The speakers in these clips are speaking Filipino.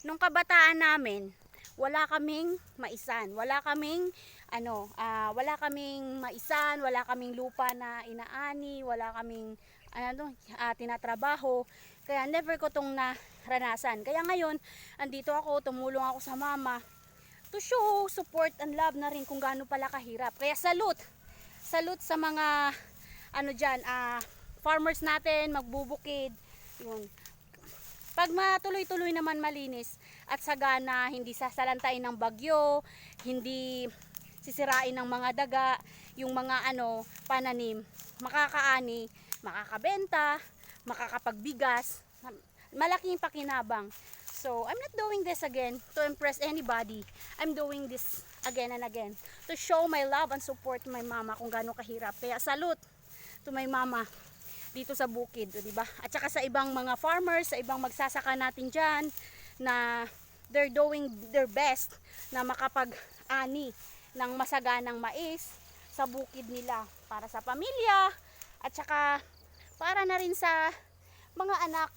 Nung kabataan namin, wala kaming maisan, wala kaming maisan, wala kaming lupa na inaani, wala kaming tinatrabaho. Kaya never ko tong naranasan. Kaya ngayon, andito ako, tumulong ako sa mama to show support and love na rin kung gaano pala kahirap. Kaya salute sa mga farmers natin, magbubukid. Yun. Pag matuloy-tuloy naman malinis at sagana, hindi sasalantain ng bagyo, hindi sisirain ng mga daga, yung mga pananim, makakaani, makakabenta, makakapagbigas, malaking pakinabang. So, I'm not doing this again to impress anybody. I'm doing this again and again to show my love and support to my mama kung gaano kahirap. Kaya salute to my mama dito sa bukid, di ba? At saka sa ibang mga farmers, sa ibang magsasaka natin diyan na they're doing their best na makapag-ani ng masaganang mais sa bukid nila para sa pamilya at saka para na rin sa mga anak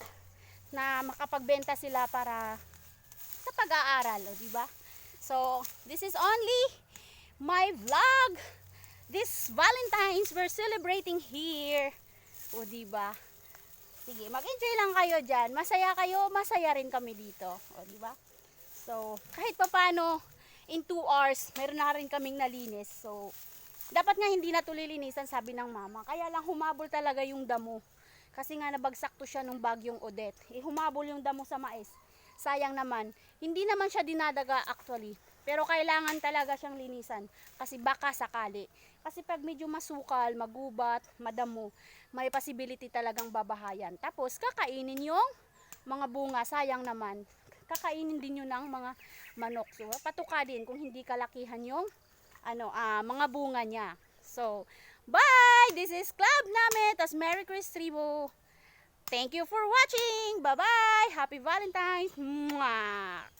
na makapagbenta sila para sa pag-aaral, di ba? So, this is only my vlog. This Valentine's we're celebrating here. O diba? Sige, mag-enjoy lang kayo diyan. Masaya kayo, masaya rin kami dito. O diba? So, kahit papaano in 2 hours, meron na rin kaming nalinis. So, dapat nga hindi na tulilinisan, sabi ng mama. Kaya lang humabol talaga yung damo. Kasi nga nabagsak to siya nung bagyong Odette. Humabol yung damo sa mais. Sayang naman. Hindi naman siya dinadaga actually. Pero kailangan talaga siyang linisan. Kasi baka sakali. Kasi pag medyo masukal, magubat, madamo, may possibility talagang babahayan. Tapos kakainin yung mga bunga. Sayang naman. Kakainin din yun ng mga manok. So patuka din kung hindi kalakihan yung mga bunga niya. So, bye! This is Club Namet. Tas Merry Christmas Tribo. Thank you for watching. Bye-bye. Happy Valentine's. Mwah!